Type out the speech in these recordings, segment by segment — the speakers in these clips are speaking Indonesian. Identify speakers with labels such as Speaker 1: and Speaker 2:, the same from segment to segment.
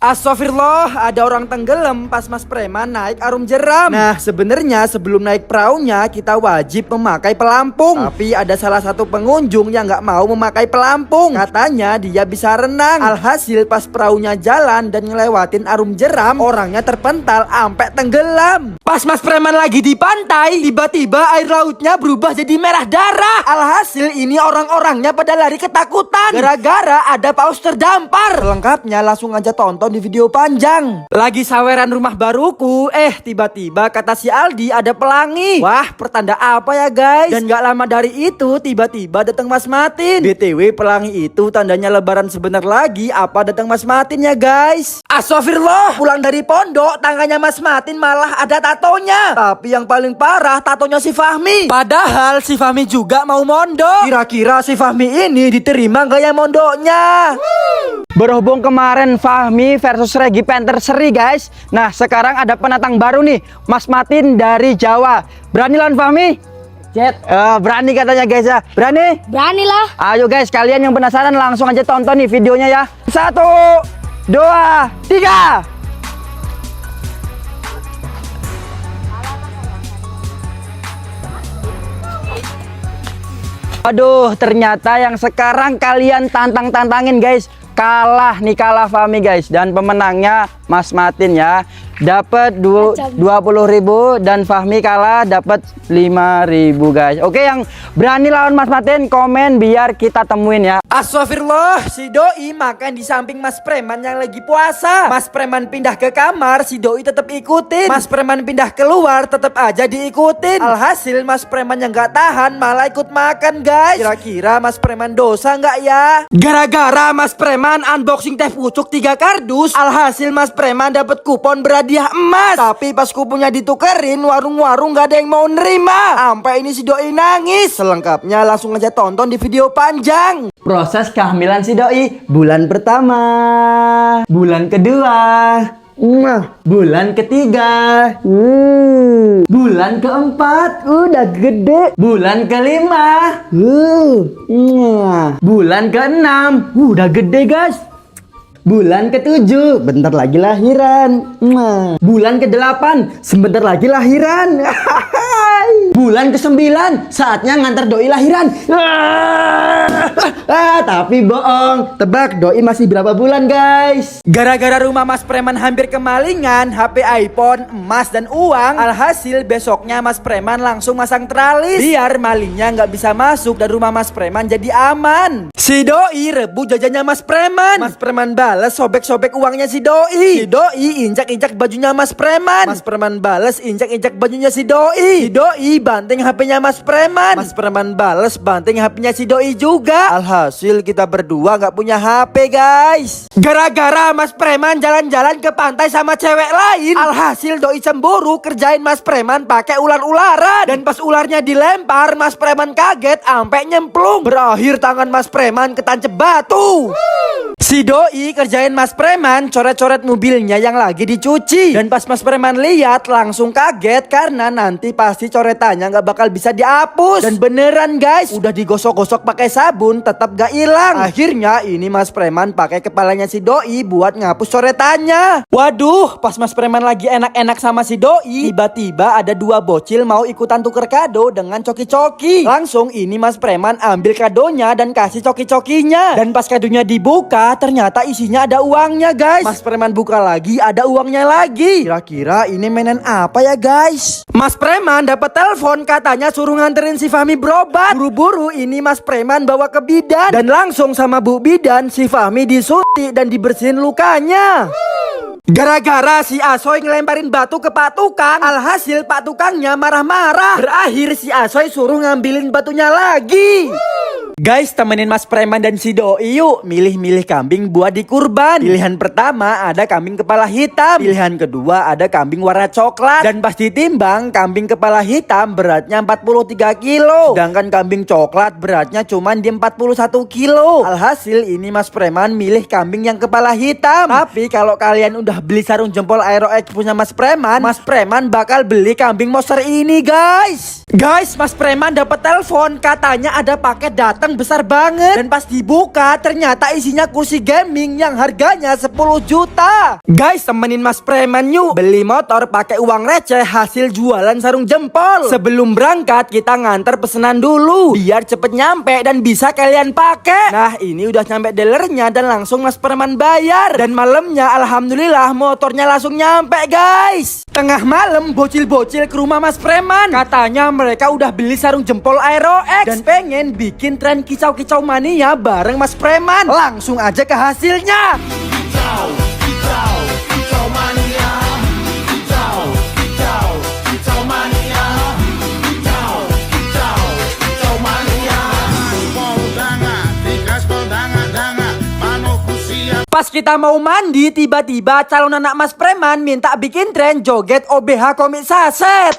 Speaker 1: Astagfirullah, ada orang tenggelam pas Mas Preman naik arum jeram. Nah, sebenarnya sebelum naik perahunya kita wajib memakai pelampung. Tapi ada salah satu pengunjung yang nggak mau memakai pelampung. Katanya dia bisa renang. Alhasil pas perahunya jalan dan ngelewatin arum jeram, orangnya terpental ampe tenggelam. Pas Mas Preman lagi di pantai, tiba-tiba air lautnya berubah jadi merah darah. Alhasil ini orang-orangnya pada lari ketakutan gara-gara ada paus terdampar. Lengkapnya langsung aja tonton di video panjang. Lagi saweran rumah baruku, tiba-tiba kata si Aldi ada pelangi. Wah, pertanda apa ya guys? Dan gak lama dari itu tiba-tiba datang Mas Matin. BTW pelangi itu tandanya lebaran sebentar lagi. Apa datang Mas Matin ya guys? Astagfirullah, pulang dari pondok tangannya Mas Matin malah ada tatonya. Tapi yang paling parah tatonya si Fahmi. Padahal si Fahmi juga mau mondok. Kira-kira si Fahmi ini diterima gak ya mondoknya?
Speaker 2: Berhubung kemarin Fahmi versus Regi Panther seri guys. Nah sekarang ada penantang baru nih, Mas Matin dari Jawa. Berani lawan Fahmi? Berani katanya guys ya. Berani?
Speaker 3: Berani lah.
Speaker 2: Ayo guys, kalian yang penasaran langsung aja tonton nih videonya ya. 1, 2, 3. Aduh, ternyata yang sekarang kalian tantangin guys. Kalah Fahmi guys, dan pemenangnya Mas Matin ya. Dapat 20.000 dan Fahmi kalah dapat 5.000 guys. Oke, yang berani lawan Mas Matin komen biar kita temuin ya.
Speaker 1: Astagfirullah, si Doi makan di samping Mas Preman yang lagi puasa. Mas Preman pindah ke kamar, si Doi tetap ikutin. Mas Preman pindah keluar, tetap aja diikutin. Alhasil Mas Preman yang gak tahan malah ikut makan guys. Kira-kira Mas Preman dosa gak ya? Gara-gara Mas Preman unboxing teh pucuk 3 kardus, alhasil Mas Preman dapat kupon berhadiah emas. Tapi pas kuponnya ditukerin, warung-warung gak ada yang mau nerima. Sampai ini si Doi nangis. Selengkapnya langsung aja tonton di video panjang.
Speaker 2: Proses kehamilan si Doi, bulan pertama, bulan kedua, bulan ketiga, bulan keempat, udah gede, bulan kelima, bulan keenam, udah gede guys. Bulan ke-7, bentar lagi lahiran. Bulan ke-8, sebentar lagi lahiran. Bulan ke-9, saatnya ngantar Doi lahiran. Tapi bohong. Tebak Doi masih berapa bulan guys?
Speaker 1: Gara-gara rumah Mas Preman hampir kemalingan HP iPhone, emas dan uang, alhasil besoknya Mas Preman langsung masang tralis biar malingnya nggak bisa masuk dan rumah Mas Preman jadi aman. Si Doi rebut jajannya Mas Preman. Mas Preman balas sobek-sobek uangnya si Doi. Si Doi injak-injak bajunya Mas Preman. Mas Preman balas injak-injak bajunya si Doi. Si Doi banting HP-nya Mas Preman. Mas Preman balas banting HP-nya si Doi juga. Alhasil kita berdua nggak punya HP guys. Gara-gara Mas Preman jalan-jalan ke pantai sama cewek lain, alhasil Doi cemburu kerjain Mas Preman pakai ular-ularan. Dan pas ularnya dilempar, Mas Preman kaget ampe nyemplung. Berakhir tangan Mas Preman ketancep batu. Si Doi kerjain Mas Preman coret-coret mobilnya yang lagi dicuci. Dan pas Mas Preman lihat langsung kaget karena nanti pasti coretannya nggak bakal bisa dihapus. Dan beneran guys, udah digosok-gosok pakai sabun tetap gak hilang. Akhirnya ini Mas Preman pakai kepalanya si Doi buat ngapus coretannya. Waduh, pas Mas Preman lagi enak-enak sama si Doi, tiba-tiba ada 2 bocil mau ikutan tuker kado dengan coki-coki. Langsung ini Mas Preman ambil kadonya dan kasih coki-cokinya. Dan pas kadonya dibuka, ternyata isinya ada uangnya guys. Mas Preman buka lagi, ada uangnya lagi. Kira-kira ini mainan apa ya guys? Mas Preman dapat telepon katanya suruh nganterin si Fahmi berobat. Buru-buru ini Mas Preman bawa ke bidan. Dan langsung sama Bu Bidan si Fahmi disuntik dan dibersihin lukanya. Gara-gara si Asoy ngelemparin batu ke Pak Tukang, alhasil Pak Tukangnya marah-marah. Berakhir si Asoy suruh ngambilin batunya lagi. Guys, temenin Mas Preman dan si Doi yuk milih-milih kambing buat dikurban. Pilihan pertama ada kambing kepala hitam. Pilihan kedua ada kambing warna coklat. Dan pas ditimbang, kambing kepala hitam beratnya 43 kilo. Sedangkan kambing coklat beratnya cuma di 41 kilo. Alhasil ini Mas Preman milih kambing yang kepala hitam. Tapi kalau kalian udah beli sarung jempol Aero X punya Mas Preman bakal beli kambing monster ini guys. Guys, Mas Preman dapat telepon, katanya ada paket datang besar banget. Dan pas dibuka ternyata isinya kursi gaming yang harganya 10 juta. Guys, temenin Mas Preman yuk beli motor pakai uang receh hasil jualan sarung jempol. Sebelum berangkat kita nganter pesanan dulu biar cepet nyampe dan bisa kalian pakai. Nah, ini udah nyampe dealernya dan langsung Mas Preman bayar. Dan malamnya alhamdulillah motornya langsung nyampe guys. Tengah malam bocil-bocil ke rumah Mas Preman. Katanya mereka udah beli sarung jempol Aero X dan pengen bikin tren kicau-kicau mania bareng Mas Preman. Langsung aja ke hasilnya. Kicau mania. Kicau mania. Kicau mania. Pas kita mau mandi, tiba-tiba calon anak Mas Preman minta bikin tren joget OBH komik saset.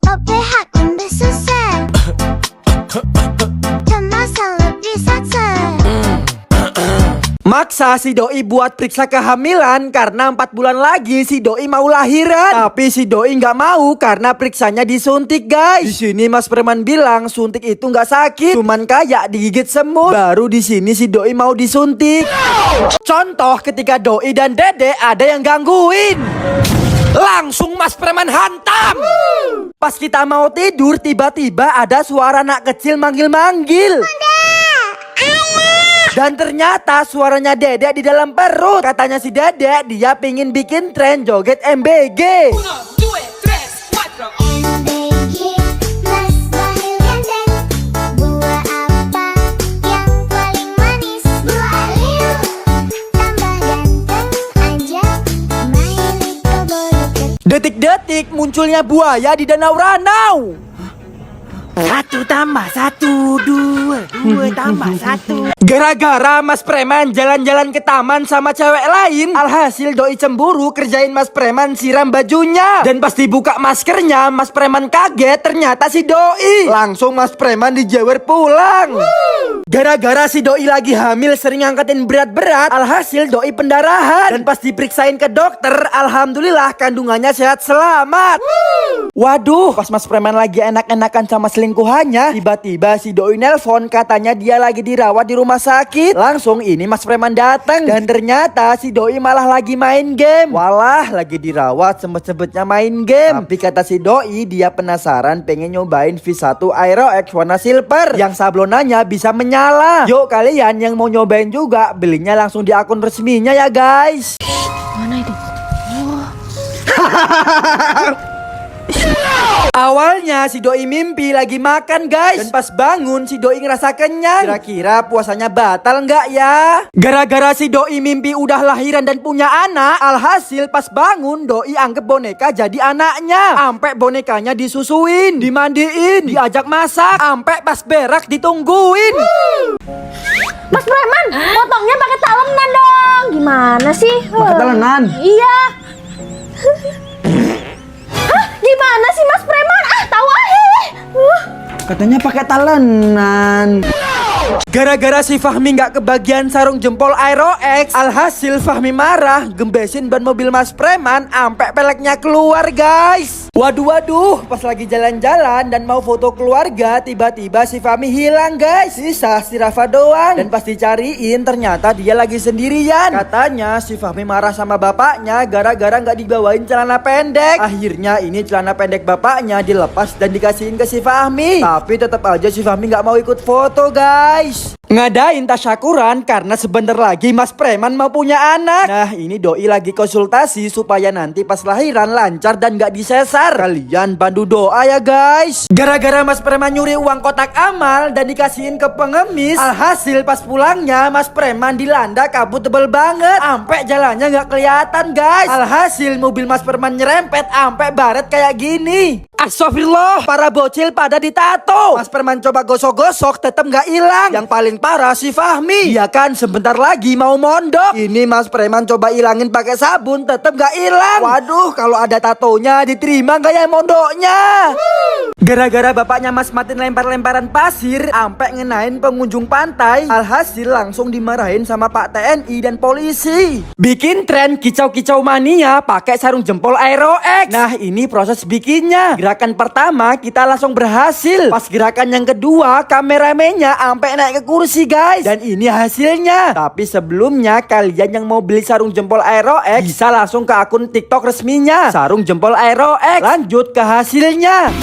Speaker 3: OBH komik saset. Kemasan lebih saset.
Speaker 1: Maksa si doi buat periksa kehamilan karena 4 bulan lagi si doi mau lahiran. Tapi si doi nggak mau karena periksanya disuntik guys. Di sini Mas Preman bilang suntik itu nggak sakit, cuman kayak digigit semut. Baru di sini si doi mau disuntik. Contoh ketika doi dan dede ada yang gangguin. Langsung Mas Preman hantam. Pas kita mau tidur tiba-tiba ada suara anak kecil manggil-manggil. Dan ternyata suaranya Dedek di dalam perut. Katanya si Dedek dia pingin bikin tren joget MBG.
Speaker 3: MBG Mas Bahil Ganteng. Buah apa yang paling manis? Buah aliu. Tambah ganteng aja main kebun.
Speaker 1: Detik-detik munculnya buaya di danau Ranau. 1 tambah 1, 2 tambah 1. Gara-gara Mas Preman jalan-jalan ke taman sama cewek lain, alhasil doi cemburu kerjain Mas Preman siram bajunya. Dan pas dibuka maskernya, Mas Preman kaget ternyata si doi. Langsung Mas Preman dijewer pulang. Gara-gara si doi lagi hamil sering ngangkatin berat-berat, alhasil doi pendarahan. Dan pas diperiksain ke dokter, alhamdulillah kandungannya sehat selamat. Waduh, pas Mas Preman lagi enak-enakan sama selingkuhannya, tiba-tiba si doi nelpon katanya dia lagi dirawat di rumah sakit. Langsung ini Mas Preman datang dan ternyata si doi malah lagi main game. Walah, lagi dirawat sempet-sempetnya main game. Tapi kata si doi dia penasaran pengen nyobain V1 Aero X warna silver yang sablonannya bisa menyala. Yuk kalian yang mau nyobain juga belinya langsung di akun resminya ya guys.
Speaker 4: Mana itu?
Speaker 1: Awalnya si doi mimpi lagi makan guys. Dan pas bangun si doi ngerasa kenyang. Kira-kira puasanya batal nggak ya? Gara-gara si doi mimpi udah lahiran dan punya anak, alhasil pas bangun doi anggap boneka jadi anaknya. Ampe bonekanya disusuin, dimandiin, diajak masak, ampe pas berak ditungguin.
Speaker 4: Mas Preman, potongnya pakai talenan dong. Gimana sih?
Speaker 2: Pakai talenan?
Speaker 4: Iya. Hah? Gimana sih Mas Preman? Tahu aja.
Speaker 2: Katanya pakai talenan.
Speaker 1: Gara-gara si Fahmi nggak kebagian sarung jempol Aero X, alhasil Fahmi marah, gembesin ban mobil Mas Preman, ampe peleknya keluar guys. Waduh, pas lagi jalan-jalan dan mau foto keluarga, tiba-tiba si Fahmi hilang guys. Sisa si Rafa doang. Dan pas dicariin ternyata dia lagi sendirian. Katanya si Fahmi marah sama bapaknya gara-gara nggak dibawain celana pendek. Akhirnya ini celana pendek bapaknya dilepas dan dikasihin ke si Fahmi. Tapi tetap aja si Fahmi nggak mau ikut foto guys. Ngadain tasyakuran karena sebentar lagi Mas Preman mau punya anak. Nah ini doi lagi konsultasi supaya nanti pas lahiran lancar dan gak disesar. Kalian bantu doa ya guys. Gara-gara Mas Preman nyuri uang kotak amal dan dikasihin ke pengemis, alhasil pas pulangnya Mas Preman dilanda kabut tebel banget. Ampe jalannya gak kelihatan guys. Alhasil mobil Mas Preman nyerempet ampe baret kayak gini. Astagfirullah, para bocil pada ditato. Mas Preman coba gosok-gosok tetep gak hilang. Yang paling parah si Fahmi. Dia kan sebentar lagi mau mondok. Ini Mas Preman coba ilangin pakai sabun tetep gak hilang. Waduh, kalau ada tatonya diterima gak ya mondoknya? Gara-gara bapaknya Mas Matin lempar-lemparan pasir ampe ngenain pengunjung pantai, alhasil langsung dimarahin sama Pak TNI dan polisi. Bikin tren kicau-kicau mania pakai sarung jempol Aero X. Nah, ini proses bikinnya. Gerakan pertama kita langsung berhasil. Pas gerakan yang kedua, kameramennya ampe naik ke kursi, guys. Dan ini hasilnya. Tapi sebelumnya kalian yang mau beli sarung jempol Aero X bisa langsung ke akun TikTok resminya Sarung Jempol Aero X. Lanjut ke hasilnya.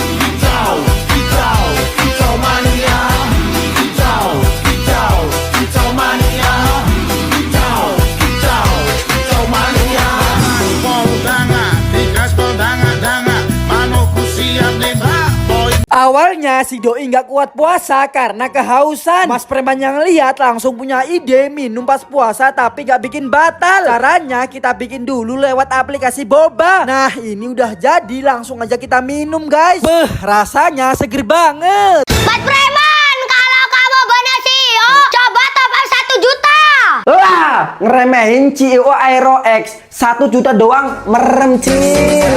Speaker 1: Awalnya si Doi nggak kuat puasa karena kehausan. Mas preman yang lihat langsung punya ide minum pas puasa tapi nggak bikin batal. Caranya kita bikin dulu lewat aplikasi boba. Nah ini udah jadi, langsung aja kita minum, guys. Beh, rasanya seger banget.
Speaker 3: Mas Preman, kalau kamu benar CEO, coba top up 1 juta.
Speaker 2: Lah, ngeremehin CEO Aero X 1 juta doang, merem cil.